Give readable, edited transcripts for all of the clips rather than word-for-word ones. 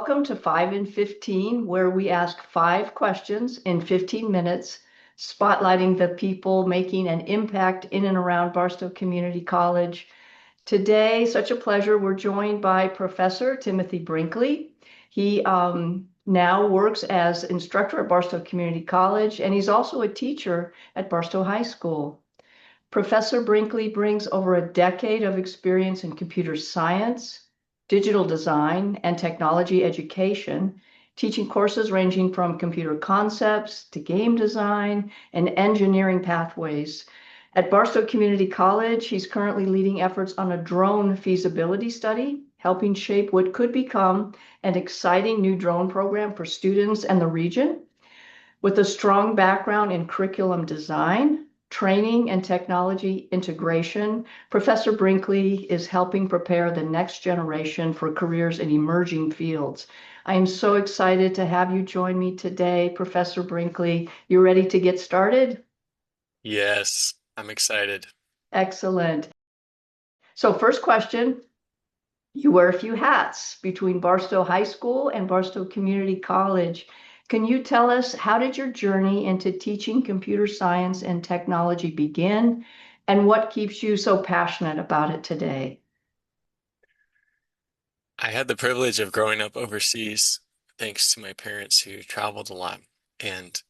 welcome to 5 in 15, where we ask 5 questions in 15 minutes, spotlighting the people making an impact in and around Barstow Community College. Today, such a pleasure, we're joined by Professor Timothy Brinkley. He now works as instructor at Barstow Community College, and he's also a teacher at Barstow High School. Professor Brinkley brings over a decade of experience in computer science, digital design, and technology education, teaching courses ranging from computer concepts to game design and engineering pathways. At Barstow Community College, he's currently leading efforts on a drone feasibility study, helping shape what could become an exciting new drone program for students and the region. With a strong background in curriculum design, training, and technology integration, Professor Brinkley is helping prepare the next generation for careers in emerging fields. I am so excited to have you join me today, Professor Brinkley. You ready to get started? Yes, I'm excited. Excellent. So first question, you wear a few hats between Barstow High School and Barstow Community College. Can you tell us, how did your journey into teaching computer science and technology begin, and what keeps you so passionate about it today? I had the privilege of growing up overseas thanks to my parents who traveled a lot. And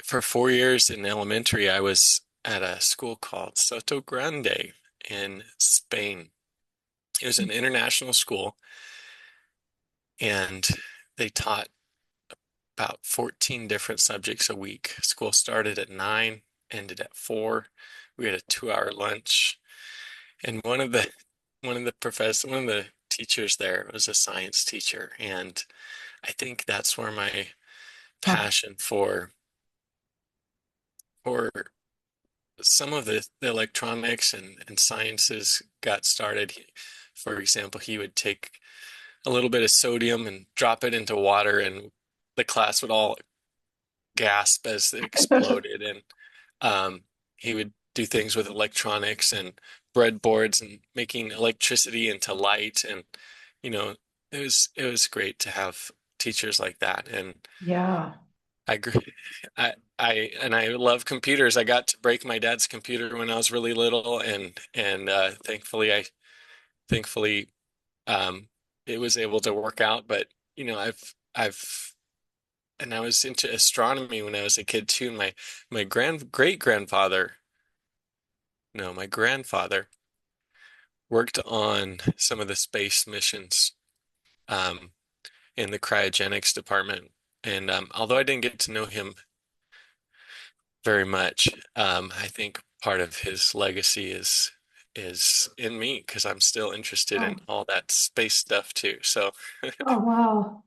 for 4 years in elementary, I was at a school called Soto Grande in Spain. It was an international school, and they taught about 14 different subjects a week. School started at 9, ended at 4. We had a 2-hour lunch. And one of the teachers there was a science teacher, and I think that's where my Huh. passion for some of the electronics and sciences got started. For example, he would take a little bit of sodium and drop it into water, and the class would all gasp as it exploded. And he would do things with electronics and breadboards and making electricity into light. And you know, it was great to have teachers like that. And Yeah. I agree. I love computers. I got to break my dad's computer when I was really little, and thankfully it was able to work out. But I've and I was into astronomy when I was a kid too. My great grandfather, no, my grandfather worked on some of the space missions um, in the cryogenics department. And although I didn't get to know him very much, I think part of his legacy is in me because I'm still interested in Oh, all that space stuff too. So oh, wow.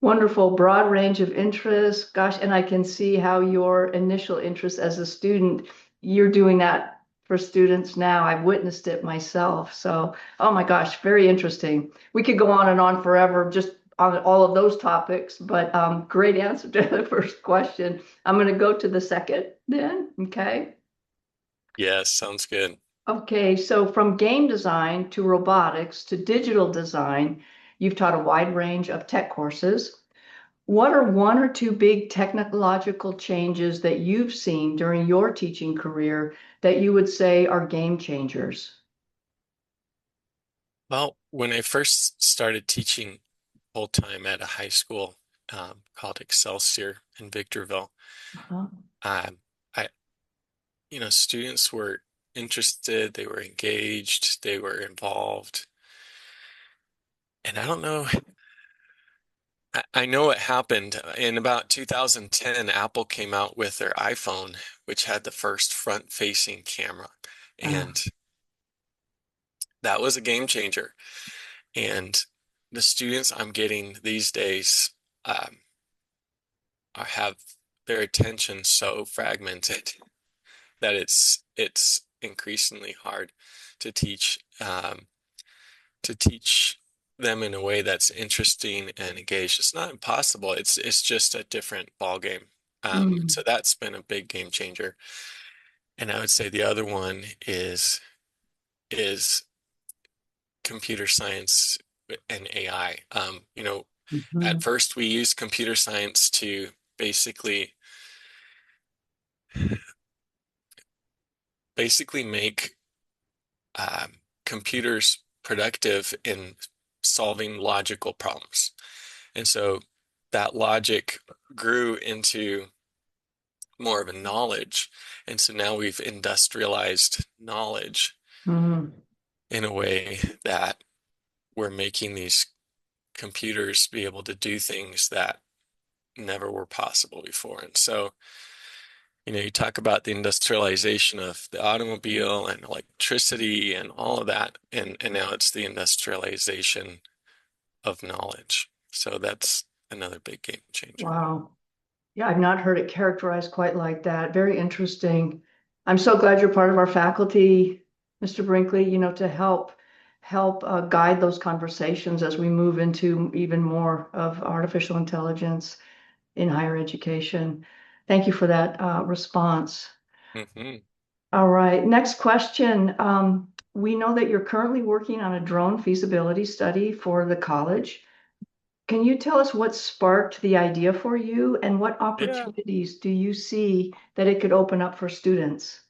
Wonderful, broad range of interests. Gosh, and I can see how your initial interest as a student, you're doing that for students now. I've witnessed it myself. So, oh my gosh, very interesting. We could go on and on forever just on all of those topics, but great answer to the first question. I'm going to go to the second then. Okay. yes, sounds good. Okay, so from game design to robotics to digital design, you've taught a wide range of tech courses. What are one or two big technological changes that you've seen during your teaching career that you would say are game changers? Well, when I first started teaching full time at a high school called Excelsior in Victorville, Uh-huh. um, I students were interested, they were engaged, they were involved. And I don't know, I know what happened. In about 2010, Apple came out with their iPhone, which had the first front-facing camera. Uh, And that was a game changer. And the students I'm getting these days um, have their attention so fragmented that it's increasingly hard to teach them in a way that's interesting and engaged. It's not impossible. It's just a different ball game. mm, So that's been a big game changer. And I would say the other one is computer science and AI. At Mhm. first we used computer science to basically make computers productive in solving logical problems. And so that logic grew into more of a knowledge. And so now we've industrialized knowledge Mhm. in a way that we're making these computers be able to do things that never were possible before. And so, you talk about the industrialization of the automobile and electricity and all of that, and now it's the industrialization of knowledge. So that's another big game changer. Wow. Yeah, I've not heard it characterized quite like that. Very interesting. I'm so glad you're part of our faculty, Mr. Brinkley, to help guide those conversations as we move into even more of artificial intelligence in higher education. Thank you for that response. Hmm. All right, next question. We know that you're currently working on a drone feasibility study for the college. Can you tell us what sparked the idea for you and what Yeah. opportunities do you see that it could open up for students?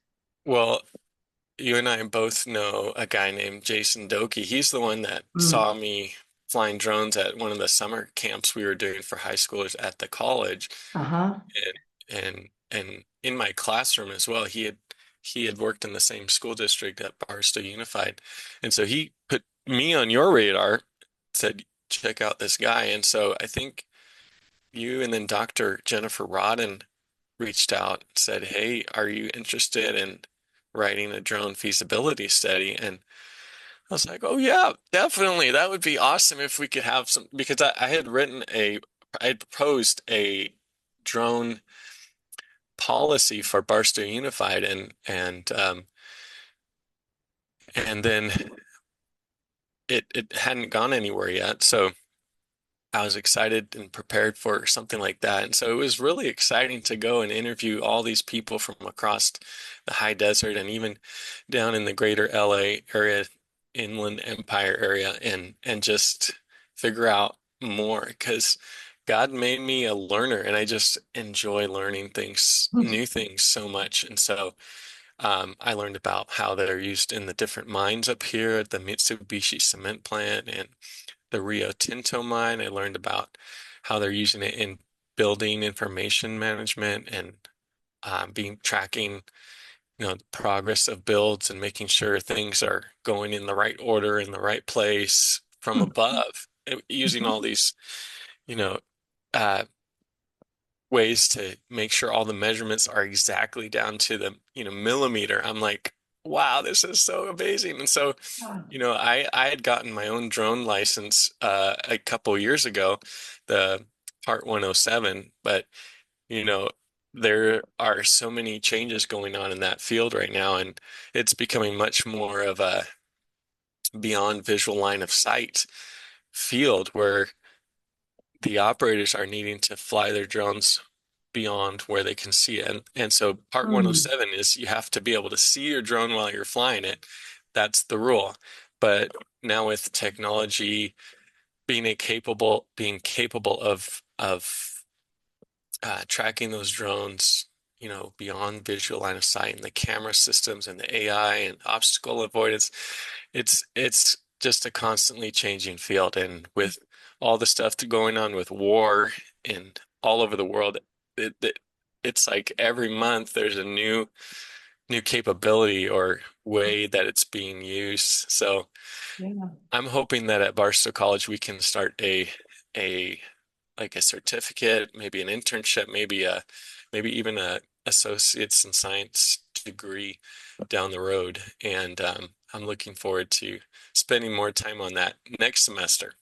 Well, you and I both know a guy named Jason Doki. He's the one that Mm. saw me flying drones at one of the summer camps we were doing for high schoolers at the college. Uh-huh. And in my classroom as well, he had worked in the same school district at Barstow Unified. And so he put me on your radar, said, check out this guy. And so I think you and then Dr. Jennifer Rodden reached out and said, hey, are you interested in writing a drone feasibility study? And I was like, oh yeah, definitely. That would be awesome if we could have some, because I had proposed a drone policy for Barstow Unified, and then it hadn't gone anywhere yet. So I was excited and prepared for something like that. And so it was really exciting to go and interview all these people from across the high desert and even down in the greater LA area, Inland Empire area, and just figure out more because God made me a learner and I just enjoy learning things, new things so much. And so I learned about how they're used in the different mines up here at the Mitsubishi cement plant and the Rio Tinto mine. I learned about how they're using it in building information management and being tracking, the progress of builds and making sure things are going in the right order in the right place from above, using all these, you know, uh, ways to make sure all the measurements are exactly down to the, millimeter. I'm like, wow, this is so amazing. And so, I had gotten my own drone license a couple years ago, the Part 107, but you know, there are so many changes going on in that field right now, and it's becoming much more of a beyond visual line of sight field where the operators are needing to fly their drones beyond where they can see it. And so part Mm. 107 is you have to be able to see your drone while you're flying it. That's the rule. But now with technology being capable of tracking those drones, beyond visual line of sight and the camera systems and the AI and obstacle avoidance, it's just a constantly changing field. And with all the stuff going on with war and all over the world, it's like every month there's a new capability or way that it's being used. So Yeah. I'm hoping that at Barstow College we can start a like a certificate, maybe an internship, maybe even a associate's in science degree down the road. And I'm looking forward to spending more time on that next semester.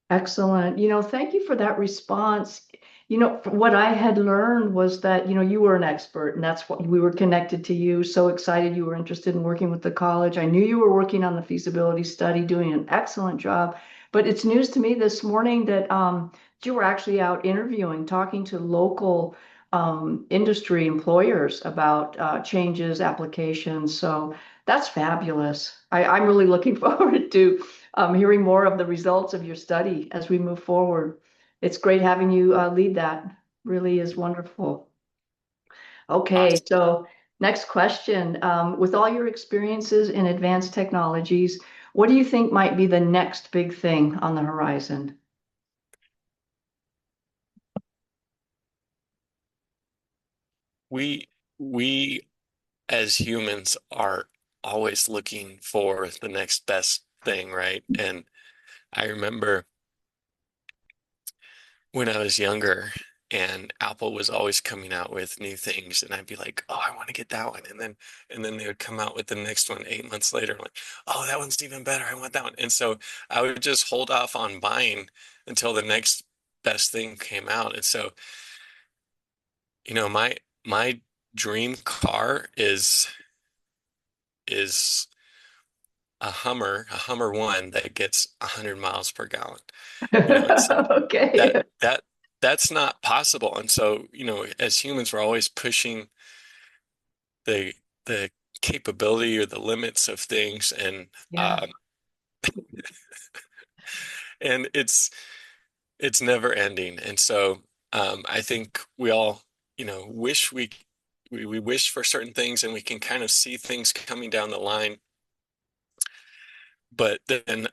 Excellent. Thank you for that response. What I had learned was that, you were an expert and that's what we were connected to you. So excited you were interested in working with the college. I knew you were working on the feasibility study, doing an excellent job. But it's news to me this morning that you were actually out interviewing, talking to local industry employers about changes, applications. So That's fabulous. I'm really looking forward to hearing more of the results of your study as we move forward. It's great having you lead that. Really is wonderful. Okay, Awesome. so next question. With all your experiences in advanced technologies, what do you think might be the next big thing on the horizon? We as humans are always looking for the next best thing, right? And I remember when I was younger and Apple was always coming out with new things and I'd be like, "Oh, I want to get that one." And then they would come out with the next one 8 months later. I'm like, "Oh, that one's even better. I want that one." And so I would just hold off on buying until the next best thing came out. And so, my dream car is a Hummer one that gets 100 miles per gallon. And so that Okay. that that's not possible. And so, as humans, we're always pushing the the capability or the limits of things, and Yeah, um, and it's never ending. And so, I think we all, wish we wish for certain things, and we can kind of see things coming down the line, but then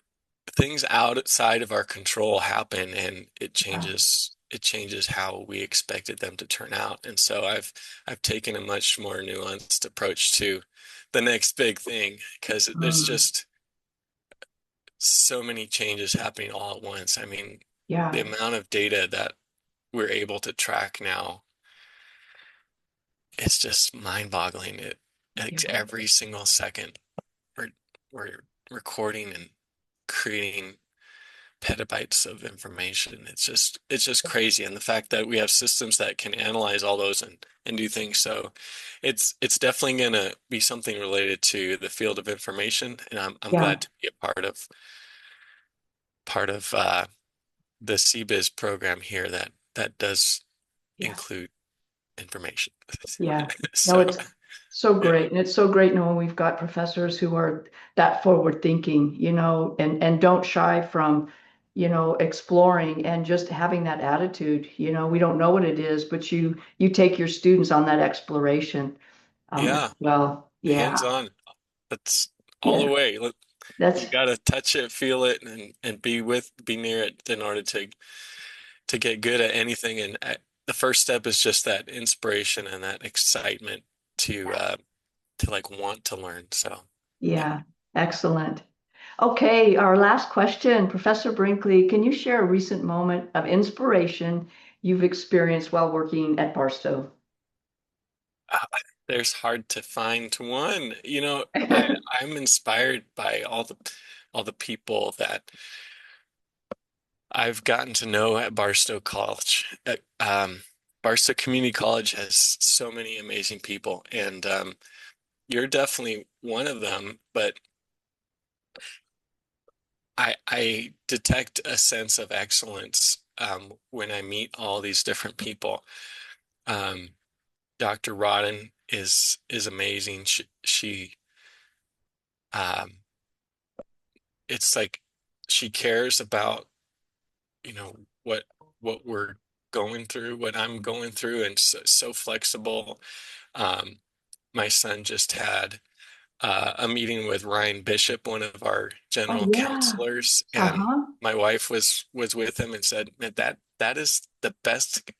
things outside of our control happen and yeah, it changes how we expected them to turn out. And so I've taken a much more nuanced approach to the next big thing because there's mm, just so many changes happening all at once. I mean, the yeah, amount of data that we're able to track now, it's just mind-boggling. Like yeah, every single second we're we're recording and creating petabytes of information. It's just crazy. And the fact that we have systems that can analyze all those and do things. So it's definitely gonna be something related to the field of information. And I'm yeah, glad to be a part of the CBiz program here that does yeah. include information. Yeah, no, So it's so yeah. great. And it's so great knowing we've got professors who are that forward thinking, and don't shy from, exploring and just having that attitude. We don't know what it is, but you take your students on that exploration as Yeah, well. Yeah, hands-on. That's all the yeah. way. You That's gotta touch it, feel it, and be near it in order to get good at anything. And the first step is just that inspiration and that excitement to like want to learn. So yeah. yeah, excellent. Okay, our last question, Professor Brinkley, can you share a recent moment of inspiration you've experienced while working at Barstow? Uh, there's hard to find one. I'm inspired by all the people that I've gotten to know at Barstow College. Barstow Community College has so many amazing people, and you're definitely one of them. But I detect a sense of excellence when I meet all these different people. Um, Dr. Rodden is amazing. She um, it's like she cares about you know what what we're going through, what I'm going through, and so flexible. Um, my son just had a meeting with Ryan Bishop, one of our Oh, general yeah. counselors, and Uh-huh. my wife was with him and said, "Man, that is the best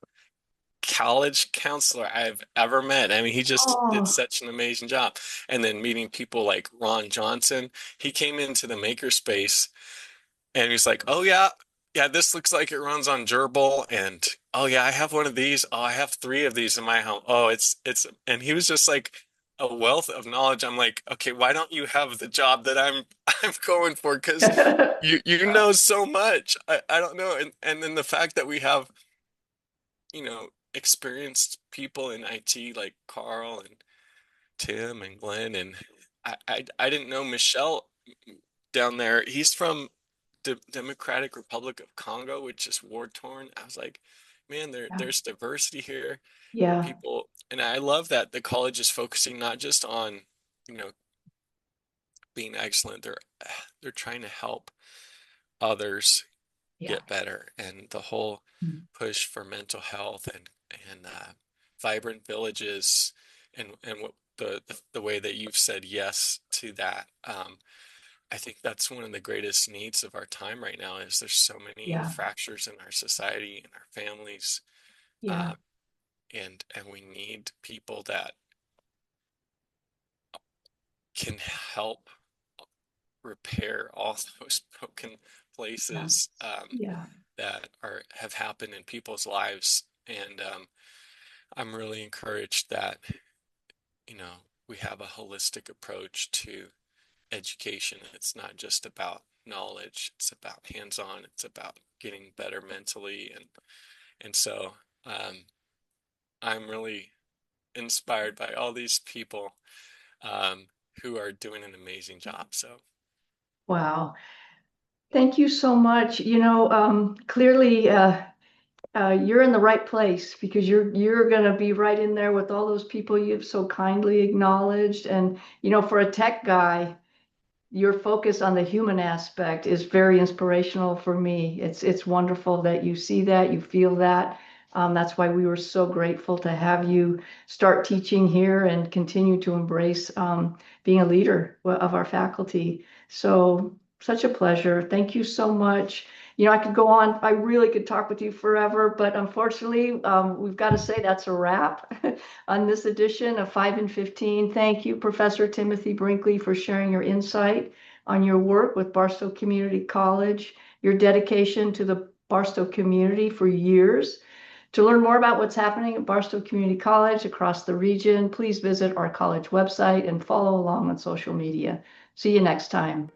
college counselor I've ever met." I mean, he just did Oh, such an amazing job. And then meeting people like Ron Johnson, he came into the makerspace and he's like, "Oh yeah, yeah, this looks like it runs on Gerbil." And "Oh yeah, I have one of these. Oh, I have three of these in my home. Oh, it's," and he was just like a wealth of knowledge. I'm like, "Okay, why don't you have the job that I'm I'm going for? Because you know so much. I don't know." And then the fact that we have, experienced people in IT like Carl and Tim and Glenn, and I didn't know Michelle down there. He's from Democratic Republic of Congo, which is war torn. I was like, man, yeah, there's diversity here. yeah, People, and I love that the college is focusing not just on, you know, being excellent. They're trying to help others Yeah. get better, and the whole Mm. push for mental health and vibrant villages and what the way that you've said yes to that. I think that's one of the greatest needs of our time right now is there's so many Yeah. fractures in our society and our families, Yeah. um, and we need people that can help repair all those broken Yeah. places Yeah. that are have happened in people's lives. And I'm really encouraged that, we have a holistic approach to education. It's not just about knowledge, it's about hands-on, it's about getting better mentally. And so um, I'm really inspired by all these people um, who are doing an amazing job. So Wow. Thank you so much. Clearly, you're in the right place because you're going to be right in there with all those people you've so kindly acknowledged. And for a tech guy, your focus on the human aspect is very inspirational for me. It's wonderful that you see that, you feel that. That's why we were so grateful to have you start teaching here and continue to embrace being a leader of our faculty. So such a pleasure. Thank you so much. I could go on. I really could talk with you forever, but unfortunately, we've got to say that's a wrap on this edition of 5 and 15. Thank you, Professor Timothy Brinkley, for sharing your insight on your work with Barstow Community College, your dedication to the Barstow community for years. To learn more about what's happening at Barstow Community College across the region, please visit our college website and follow along on social media. See you next time.